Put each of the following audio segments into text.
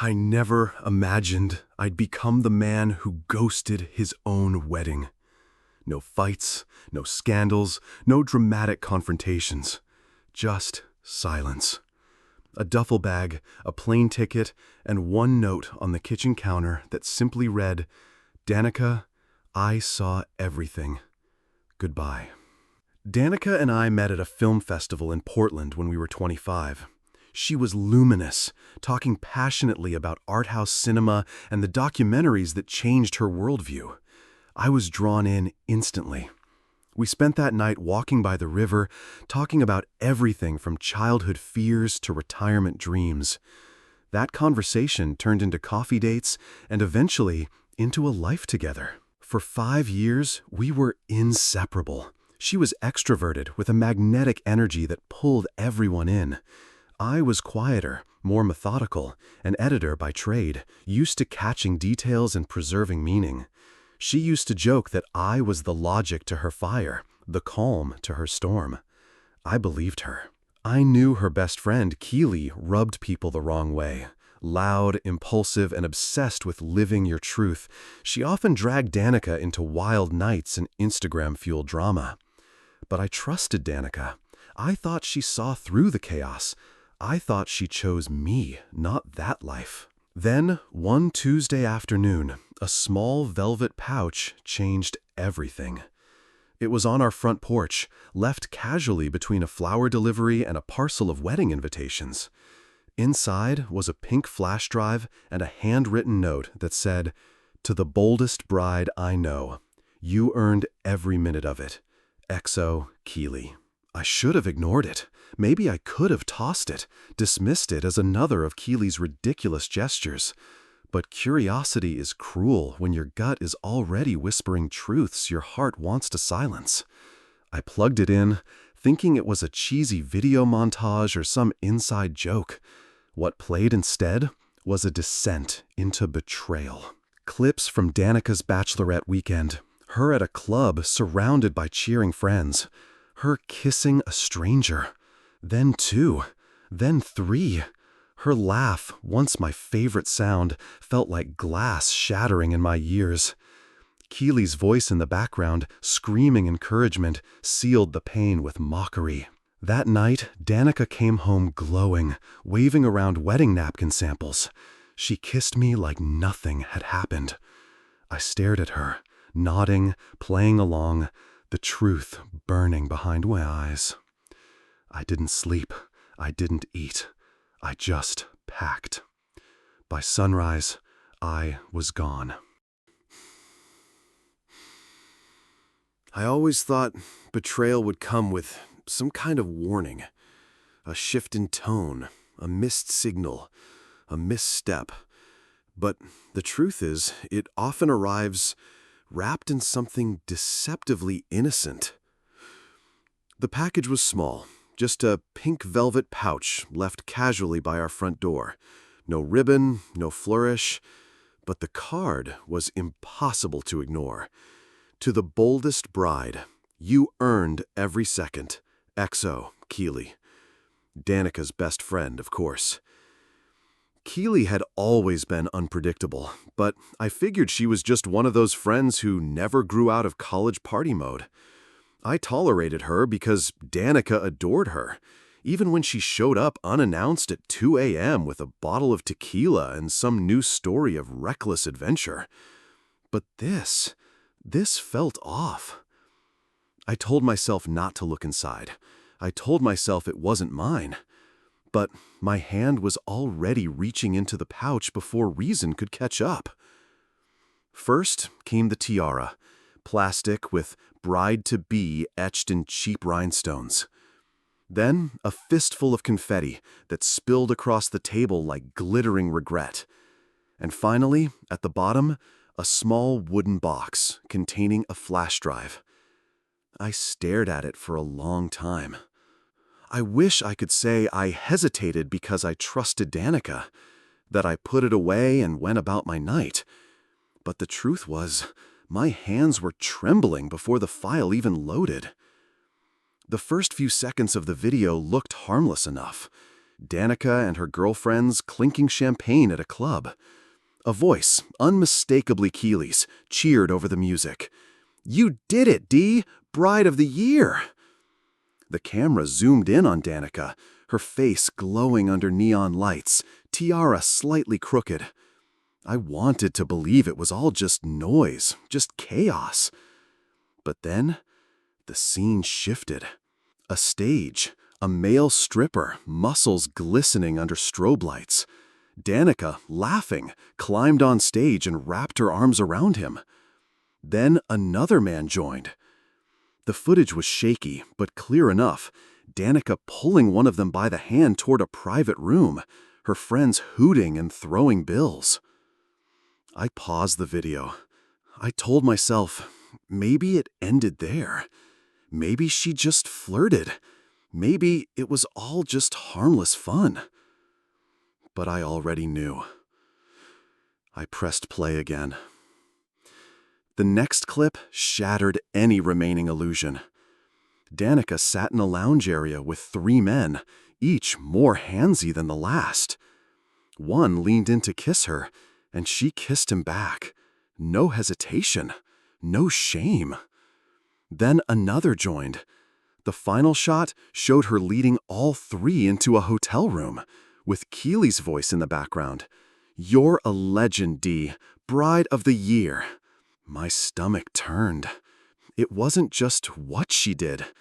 I never imagined I'd become the man who ghosted his own wedding. No fights, no scandals, no dramatic confrontations. Just silence. A duffel bag, a plane ticket, and one note on the kitchen counter that simply read, "Danica, I saw everything. Goodbye." Danica and I met at a film festival in Portland when we were 25. She was luminous, talking passionately about art house cinema and the documentaries that changed her worldview. I was drawn in instantly. We spent that night walking by the river, talking about everything from childhood fears to retirement dreams. That conversation turned into coffee dates and eventually into a life together. For 5 years, we were inseparable. She was extroverted with a magnetic energy that pulled everyone in. I was quieter, more methodical, an editor by trade, used to catching details and preserving meaning. She used to joke that I was the logic to her fire, the calm to her storm. I believed her. I knew her best friend, Keely, rubbed people the wrong way. Loud, impulsive, and obsessed with living your truth, she often dragged Danica into wild nights and Instagram-fueled drama. But I trusted Danica. I thought she saw through the chaos. I thought she chose me, not that life. Then, one Tuesday afternoon, a small velvet pouch changed everything. It was on our front porch, left casually between a flower delivery and a parcel of wedding invitations. Inside was a pink flash drive and a handwritten note that said, "To the boldest bride I know, you earned every minute of it. XO Keely." I should have ignored it. Maybe I could have tossed it, dismissed it as another of Keely's ridiculous gestures. But curiosity is cruel when your gut is already whispering truths your heart wants to silence. I plugged it in, thinking it was a cheesy video montage or some inside joke. What played instead was a descent into betrayal. Clips from Danica's Bachelorette weekend, her at a club surrounded by cheering friends, her kissing a stranger, then 2, then 3. Her laugh, once my favorite sound, felt like glass shattering in my ears. Keely's voice in the background, screaming encouragement, sealed the pain with mockery. That night, Danica came home glowing, waving around wedding napkin samples. She kissed me like nothing had happened. I stared at her, nodding, playing along, the truth burning behind my eyes. I didn't sleep. I didn't eat. I just packed. By sunrise, I was gone. I always thought betrayal would come with some kind of warning, a shift in tone, a missed signal, a misstep. But the truth is, it often arrives wrapped in something deceptively innocent. The package was small, just a pink velvet pouch left casually by our front door. No ribbon, no flourish, but the card was impossible to ignore. To the boldest bride, you earned every second. XO Keely. Danica's best friend, of course. Keely had always been unpredictable, but I figured she was just one of those friends who never grew out of college party mode. I tolerated her because Danica adored her, even when she showed up unannounced at 2 a.m. with a bottle of tequila and some new story of reckless adventure. But this felt off. I told myself not to look inside. I told myself it wasn't mine. But my hand was already reaching into the pouch before reason could catch up. First came the tiara, plastic with bride-to-be etched in cheap rhinestones. Then a fistful of confetti that spilled across the table like glittering regret. And finally, at the bottom, a small wooden box containing a flash drive. I stared at it for a long time. I wish I could say I hesitated because I trusted Danica, that I put it away and went about my night. But the truth was, my hands were trembling before the file even loaded. The first few seconds of the video looked harmless enough. Danica and her girlfriends clinking champagne at a club. A voice, unmistakably Keely's, cheered over the music. "You did it, Dee! Bride of the Year!" The camera zoomed in on Danica, her face glowing under neon lights, tiara slightly crooked. I wanted to believe it was all just noise, just chaos. But then, the scene shifted. A stage, a male stripper, muscles glistening under strobe lights. Danica, laughing, climbed on stage and wrapped her arms around him. Then another man joined. The footage was shaky, but clear enough. Danica pulling one of them by the hand toward a private room, her friends hooting and throwing bills. I paused the video. I told myself, maybe it ended there. Maybe she just flirted. Maybe it was all just harmless fun. But I already knew. I pressed play again. The next clip shattered any remaining illusion. Danica sat in a lounge area with 3 men, each more handsy than the last. One leaned in to kiss her, and she kissed him back. No hesitation, no shame. Then another joined. The final shot showed her leading all 3 into a hotel room, with Keely's voice in the background. "You're a legend, Dee. Bride of the Year." My stomach turned. It wasn't just what she did.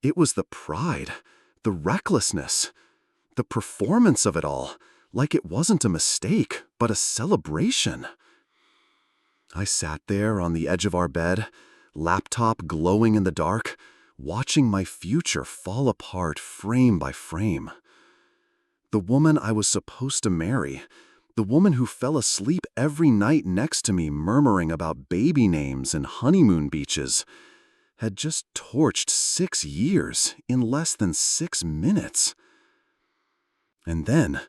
It was the pride, the recklessness, the performance of it all, like it wasn't a mistake, but a celebration. I sat there on the edge of our bed, laptop glowing in the dark, watching my future fall apart frame by frame. The woman I was supposed to marry, the woman who fell asleep every night next to me murmuring about baby names and honeymoon beaches, had just torched 6 years in less than 6 minutes. And then,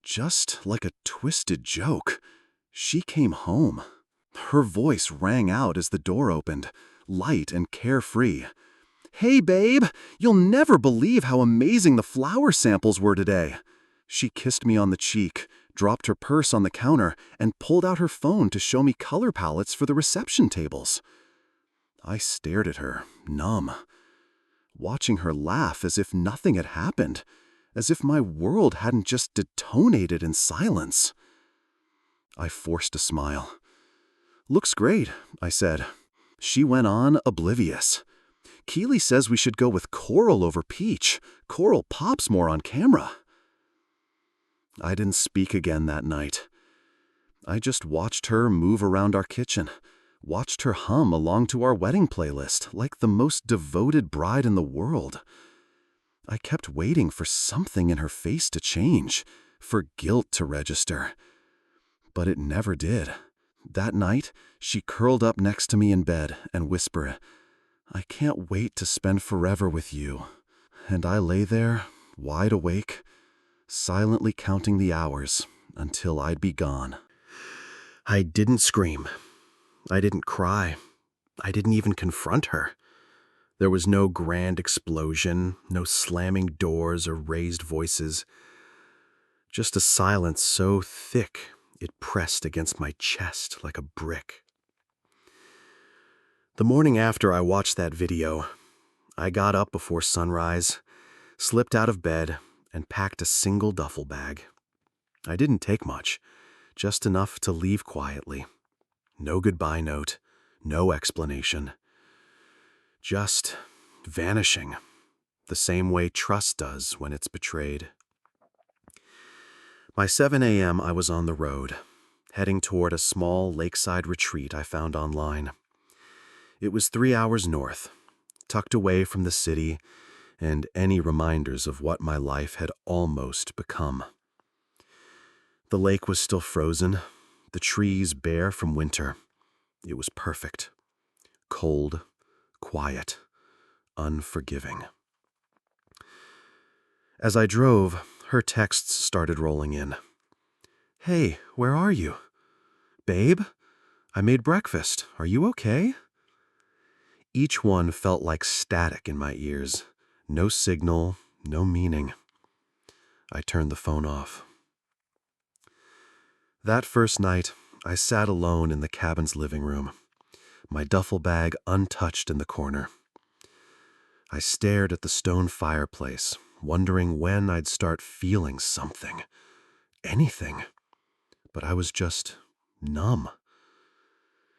just like a twisted joke, she came home. Her voice rang out as the door opened, light and carefree. "Hey, babe, you'll never believe how amazing the flower samples were today." She kissed me on the cheek, dropped her purse on the counter, and pulled out her phone to show me color palettes for the reception tables. I stared at her, numb, watching her laugh as if nothing had happened, as if my world hadn't just detonated in silence. I forced a smile. "Looks great," I said. She went on, oblivious. "Keely says we should go with coral over peach. Coral pops more on camera." I didn't speak again that night. I just watched her move around our kitchen, watched her hum along to our wedding playlist like the most devoted bride in the world. I kept waiting for something in her face to change, for guilt to register. But it never did. That night, she curled up next to me in bed and whispered, "I can't wait to spend forever with you." And I lay there, wide awake, silently counting the hours until I'd be gone. I didn't scream. I didn't cry. I didn't even confront her. There was no grand explosion, no slamming doors or raised voices. Just a silence so thick it pressed against my chest like a brick. The morning after I watched that video, I got up before sunrise, slipped out of bed, and packed a single duffel bag. I didn't take much, just enough to leave quietly. No goodbye note, no explanation. Just vanishing, the same way trust does when it's betrayed. By 7 a.m., I was on the road, heading toward a small lakeside retreat I found online. It was 3 hours north, tucked away from the city and any reminders of what my life had almost become. The lake was still frozen, the trees bare from winter. It was perfect. Cold, quiet, unforgiving. As I drove, her texts started rolling in. "Hey, where are you? Babe, I made breakfast. Are you okay?" Each one felt like static in my ears. No signal, no meaning. I turned the phone off. That first night, I sat alone in the cabin's living room, my duffel bag untouched in the corner. I stared at the stone fireplace, wondering when I'd start feeling something, anything. But I was just numb.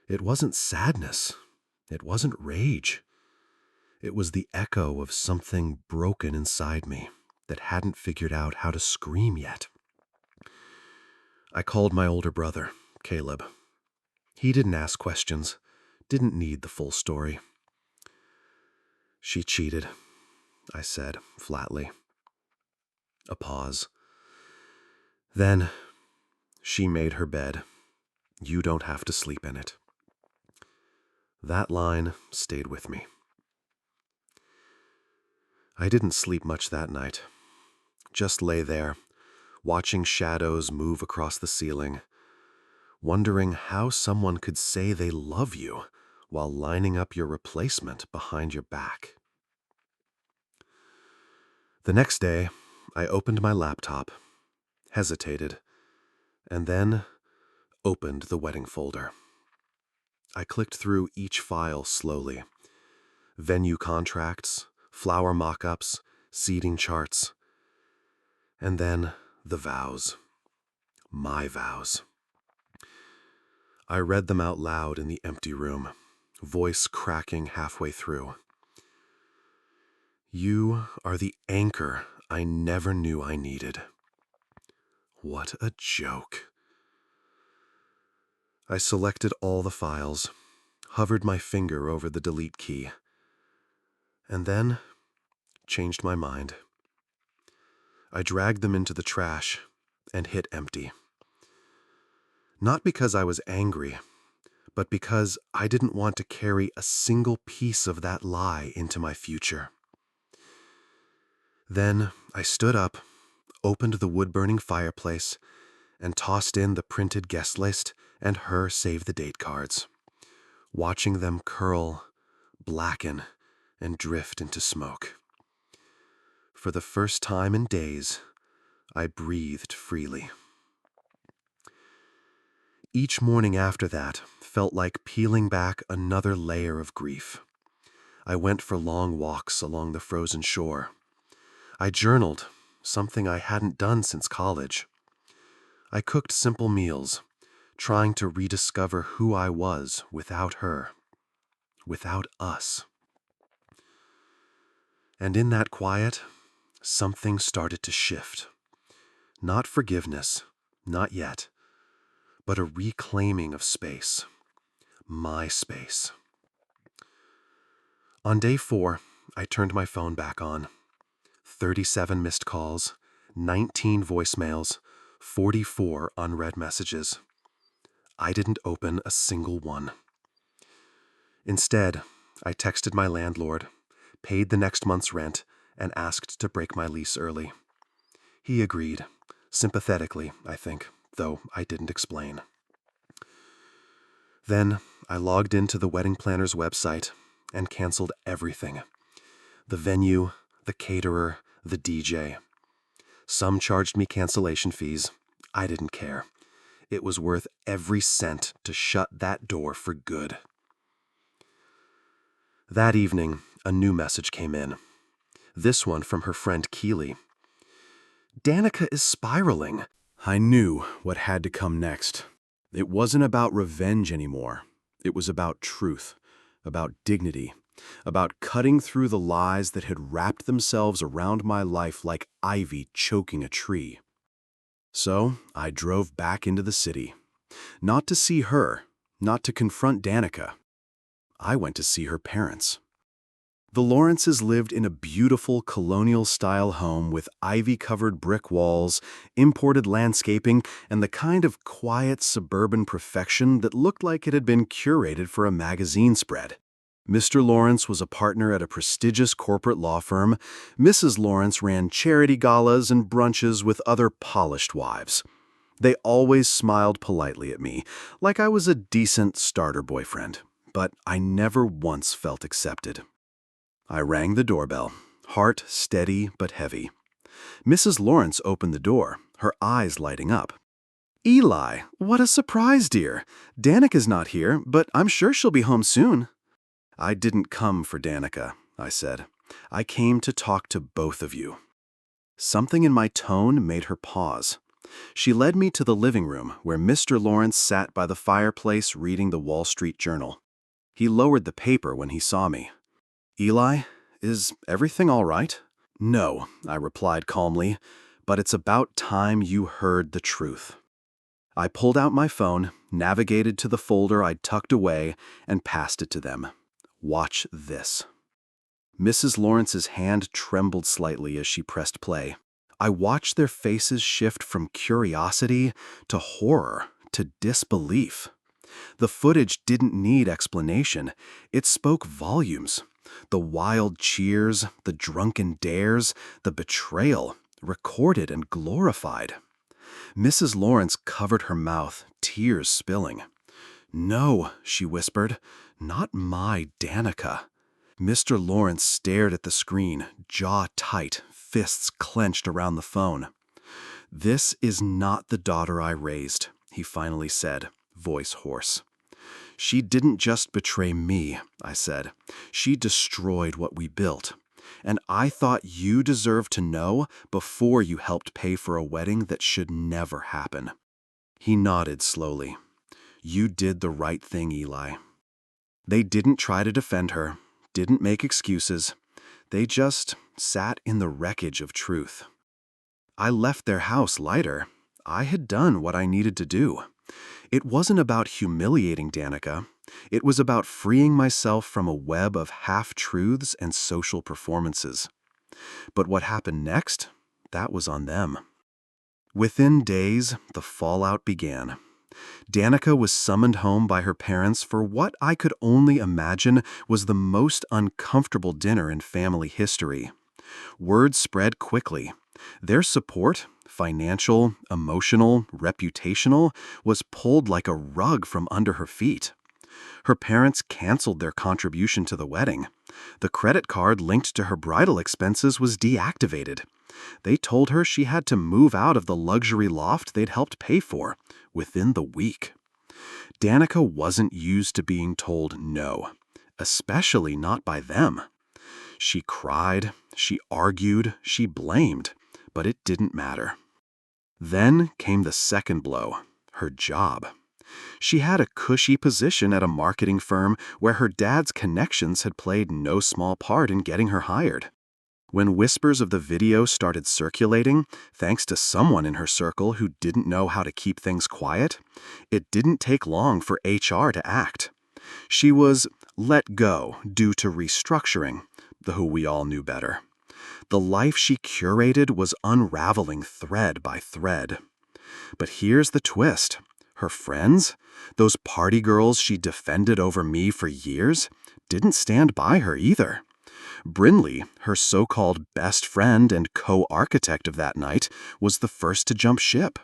It wasn't sadness. It wasn't rage. It was the echo of something broken inside me that hadn't figured out how to scream yet. I called my older brother, Caleb. He didn't ask questions, didn't need the full story. "She cheated," I said flatly. A pause. "Then, she made her bed. You don't have to sleep in it." That line stayed with me. I didn't sleep much that night. Just lay there, watching shadows move across the ceiling, wondering how someone could say they love you while lining up your replacement behind your back. The next day, I opened my laptop, hesitated, and then opened the wedding folder. I clicked through each file slowly. Venue contracts, flower mock-ups, seating charts, and then the vows. My vows. I read them out loud in the empty room, voice cracking halfway through. "You are the anchor I never knew I needed." What a joke. I selected all the files, hovered my finger over the delete key, and then changed my mind. I dragged them into the trash and hit empty. Not because I was angry, but because I didn't want to carry a single piece of that lie into my future. Then I stood up, opened the wood-burning fireplace, and tossed in the printed guest list and her save-the-date cards, watching them curl, blacken, and drift into smoke. For the first time in days, I breathed freely. Each morning after that felt like peeling back another layer of grief. I went for long walks along the frozen shore. I journaled, something I hadn't done since college. I cooked simple meals, trying to rediscover who I was without her, without us. And in that quiet, something started to shift. Not forgiveness, not yet, but a reclaiming of space. My space. On day 4, I turned my phone back on. 37 missed calls, 19 voicemails, 44 unread messages. I didn't open a single one. Instead, I texted my landlord, paid the next month's rent, and asked to break my lease early. He agreed, sympathetically, I think, though I didn't explain. Then I logged into the wedding planner's website and canceled everything. The venue, the caterer, the DJ. Some charged me cancellation fees. I didn't care. It was worth every cent to shut that door for good. That evening, a new message came in. This one from her friend Keely. "Danica is spiraling." I knew what had to come next. It wasn't about revenge anymore. It was about truth, about dignity, about cutting through the lies that had wrapped themselves around my life like ivy choking a tree. So I drove back into the city. Not to see her, not to confront Danica. I went to see her parents. The Lawrences lived in a beautiful colonial-style home with ivy-covered brick walls, imported landscaping, and the kind of quiet suburban perfection that looked like it had been curated for a magazine spread. Mr. Lawrence was a partner at a prestigious corporate law firm. Mrs. Lawrence ran charity galas and brunches with other polished wives. They always smiled politely at me, like I was a decent starter boyfriend, but I never once felt accepted. I rang the doorbell, heart steady but heavy. Mrs. Lawrence opened the door, her eyes lighting up. "Eli, what a surprise, dear. Danica's not here, but I'm sure she'll be home soon." "I didn't come for Danica," I said. "I came to talk to both of you." Something in my tone made her pause. She led me to the living room where Mr. Lawrence sat by the fireplace reading the Wall Street Journal. He lowered the paper when he saw me. "Eli, is everything all right?" "No," I replied calmly, "but it's about time you heard the truth." I pulled out my phone, navigated to the folder I'd tucked away, and passed it to them. "Watch this." Mrs. Lawrence's hand trembled slightly as she pressed play. I watched their faces shift from curiosity to horror to disbelief. The footage didn't need explanation. It spoke volumes. The wild cheers, the drunken dares, the betrayal, recorded and glorified. Mrs. Lawrence covered her mouth, tears spilling. "No," she whispered, "not my Danica." Mr. Lawrence stared at the screen, jaw tight, fists clenched around the phone. "This is not the daughter I raised," he finally said, voice hoarse. "She didn't just betray me," I said. "She destroyed what we built. And I thought you deserved to know before you helped pay for a wedding that should never happen." He nodded slowly. "You did the right thing, Eli." They didn't try to defend her, didn't make excuses. They just sat in the wreckage of truth. I left their house lighter. I had done what I needed to do. It wasn't about humiliating Danica. It was about freeing myself from a web of half-truths and social performances. But what happened next? That was on them. Within days, the fallout began. Danica was summoned home by her parents for what I could only imagine was the most uncomfortable dinner in family history. Word spread quickly. Their support, financial, emotional, reputational, was pulled like a rug from under her feet. Her parents canceled their contribution to the wedding. The credit card linked to her bridal expenses was deactivated. They told her she had to move out of the luxury loft they'd helped pay for within the week. Danica wasn't used to being told no, especially not by them. She cried, she argued, she blamed, but it didn't matter. Then came the second blow, her job. She had a cushy position at a marketing firm where her dad's connections had played no small part in getting her hired. When whispers of the video started circulating, thanks to someone in her circle who didn't know how to keep things quiet, it didn't take long for HR to act. She was let go due to restructuring, who we all knew better. The life she curated was unraveling thread by thread. But here's the twist. Her friends, those party girls she defended over me for years, didn't stand by her either. Brinley, her so-called best friend and co-architect of that night, was the first to jump ship.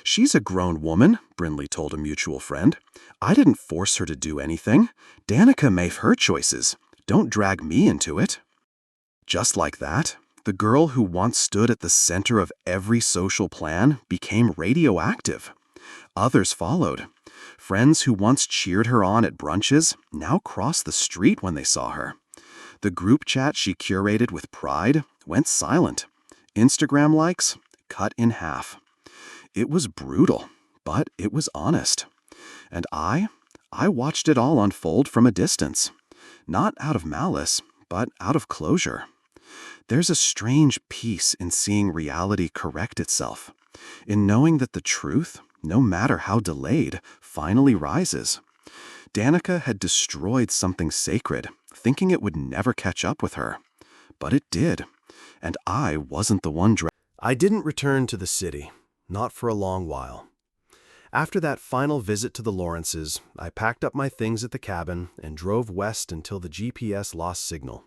"She's a grown woman," Brinley told a mutual friend. "I didn't force her to do anything. Danica made her choices. Don't drag me into it." Just like that, the girl who once stood at the center of every social plan became radioactive. Others followed. Friends who once cheered her on at brunches now crossed the street when they saw her. The group chat she curated with pride went silent. Instagram likes cut in half. It was brutal, but it was honest. And I watched it all unfold from a distance. Not out of malice, but out of closure. There's a strange peace in seeing reality correct itself, in knowing that the truth, no matter how delayed, finally rises. Danica had destroyed something sacred, thinking it would never catch up with her. But it did, and I wasn't the one I didn't return to the city, not for a long while. After that final visit to the Lawrences, I packed up my things at the cabin and drove west until the GPS lost signal.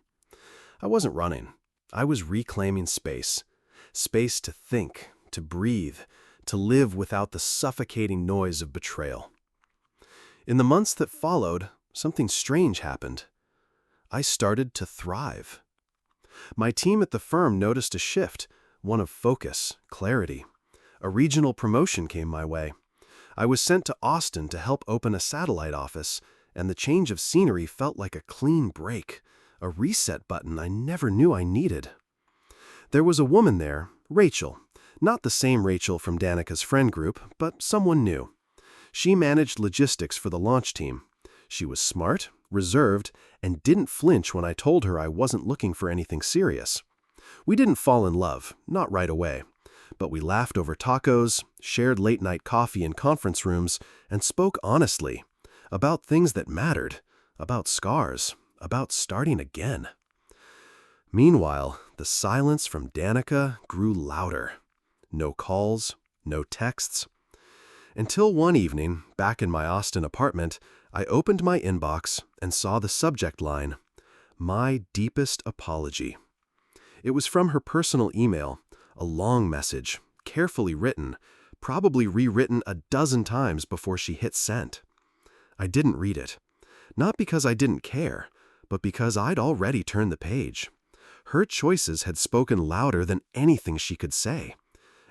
I wasn't running. I was reclaiming space. Space to think, to breathe, to live without the suffocating noise of betrayal. In the months that followed, something strange happened. I started to thrive. My team at the firm noticed a shift. one of focus, clarity. A regional promotion came my way. I was sent to Austin to help open a satellite office, and the change of scenery felt like a clean break, a reset button I never knew I needed. There was a woman there, Rachel, not the same Rachel from Danica's friend group, but someone new. She managed logistics for the launch team. She was smart, reserved, and didn't flinch when I told her I wasn't looking for anything serious. We didn't fall in love, not right away, but we laughed over tacos, shared late-night coffee in conference rooms, and spoke honestly about things that mattered, about scars, about starting again. Meanwhile, the silence from Danica grew louder. No calls, no texts. Until one evening, back in my Austin apartment, I opened my inbox and saw the subject line, "My deepest apology." It was from her personal email, a long message, carefully written, probably rewritten a dozen times before she hit send. I didn't read it. Not because I didn't care, but because I'd already turned the page. Her choices had spoken louder than anything she could say.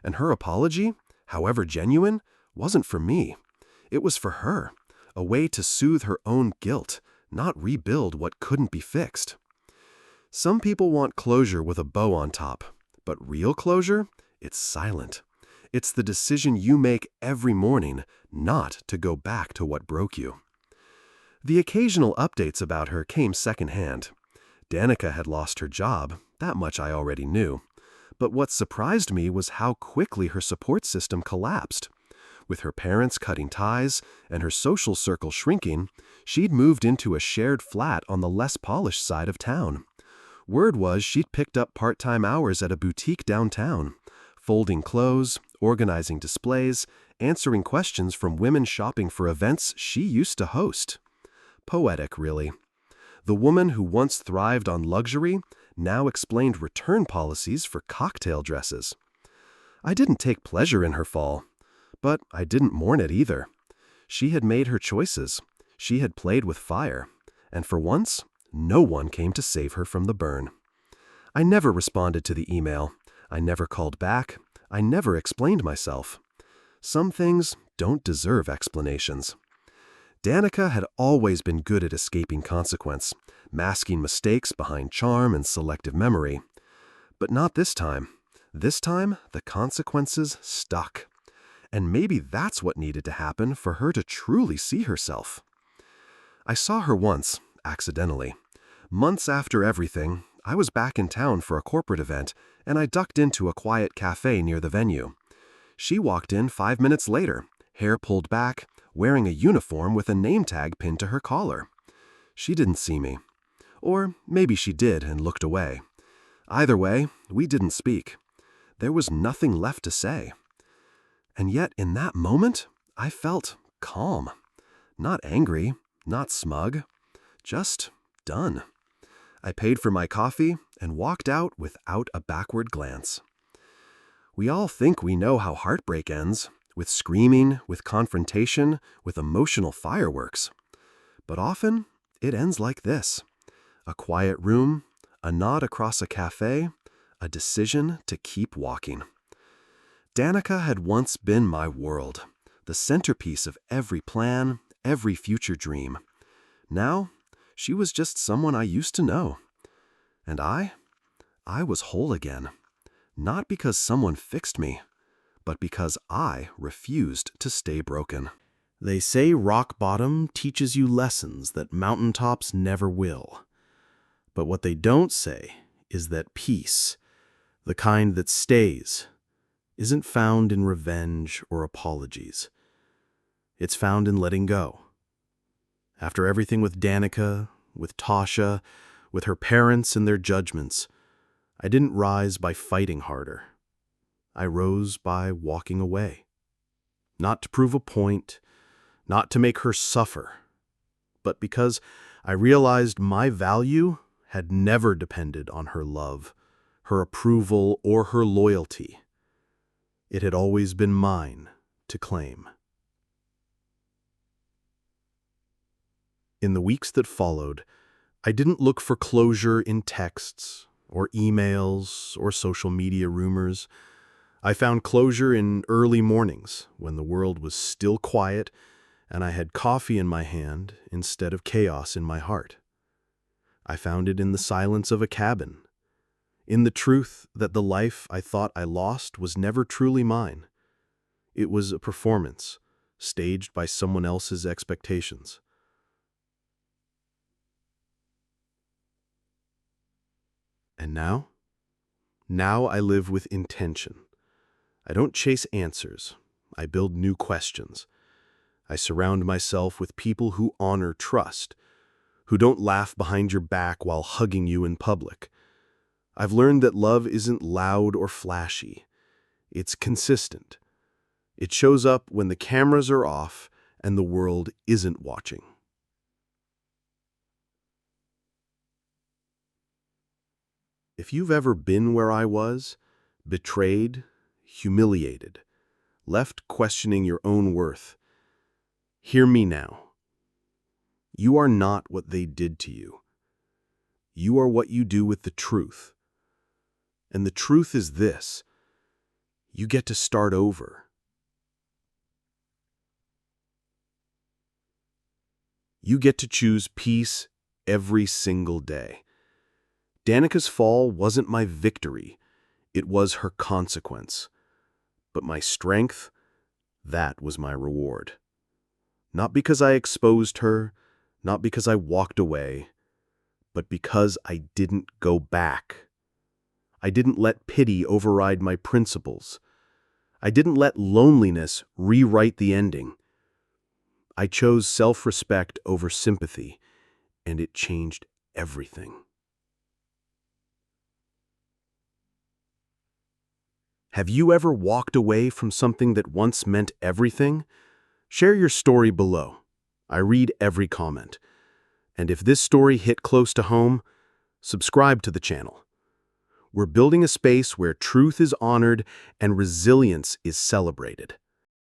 And her apology, however genuine, wasn't for me. It was for her, a way to soothe her own guilt, not rebuild what couldn't be fixed. Some people want closure with a bow on top, but real closure? It's silent. It's the decision you make every morning not to go back to what broke you. The occasional updates about her came secondhand. Danica had lost her job, that much I already knew. But what surprised me was how quickly her support system collapsed. With her parents cutting ties and her social circle shrinking, she'd moved into a shared flat on the less polished side of town. Word was she'd picked up part-time hours at a boutique downtown, folding clothes, organizing displays, answering questions from women shopping for events she used to host. Poetic, really. The woman who once thrived on luxury now explained return policies for cocktail dresses. I didn't take pleasure in her fall, but I didn't mourn it either. She had made her choices. She had played with fire, and for once, no one came to save her from the burn. I never responded to the email. I never called back. I never explained myself. Some things don't deserve explanations. Danica had always been good at escaping consequence, masking mistakes behind charm and selective memory. But not this time. This time, the consequences stuck. And maybe that's what needed to happen for her to truly see herself. I saw her once, accidentally. Months after everything, I was back in town for a corporate event, and I ducked into a quiet cafe near the venue. She walked in 5 minutes later, hair pulled back, wearing a uniform with a name tag pinned to her collar. She didn't see me. Or maybe she did and looked away. Either way, we didn't speak. There was nothing left to say. And yet in that moment, I felt calm. Not angry, not smug, just done. I paid for my coffee and walked out without a backward glance. We all think we know how heartbreak ends, with screaming, with confrontation, with emotional fireworks. But often, it ends like this. A quiet room, a nod across a cafe, a decision to keep walking. Danica had once been my world, the centerpiece of every plan, every future dream. Now, she was just someone I used to know. And I was whole again. Not because someone fixed me, but because I refused to stay broken. They say rock bottom teaches you lessons that mountaintops never will. But what they don't say is that peace, the kind that stays, isn't found in revenge or apologies. It's found in letting go. After everything with Danica, with Tasha, with her parents and their judgments, I didn't rise by fighting harder. I rose by walking away. Not to prove a point, not to make her suffer, but because I realized my value had never depended on her love, her approval, or her loyalty. It had always been mine to claim. In the weeks that followed, I didn't look for closure in texts or emails, or social media rumors. I found closure in early mornings when the world was still quiet and I had coffee in my hand instead of chaos in my heart. I found it in the silence of a cabin, in the truth that the life I thought I lost was never truly mine. It was a performance, staged by someone else's expectations. And now? Now I live with intention. I don't chase answers. I build new questions. I surround myself with people who honor trust, who don't laugh behind your back while hugging you in public. I've learned that love isn't loud or flashy. It's consistent. It shows up when the cameras are off and the world isn't watching. If you've ever been where I was, betrayed, humiliated, left questioning your own worth, hear me now. You are not what they did to you. You are what you do with the truth. And the truth is this: you get to start over. You get to choose peace every single day. Danica's fall wasn't my victory. It was her consequence. But my strength, that was my reward. Not because I exposed her, not because I walked away, but because I didn't go back. I didn't let pity override my principles. I didn't let loneliness rewrite the ending. I chose self-respect over sympathy, and it changed everything. Have you ever walked away from something that once meant everything? Share your story below. I read every comment. And if this story hit close to home, subscribe to the channel. We're building a space where truth is honored and resilience is celebrated.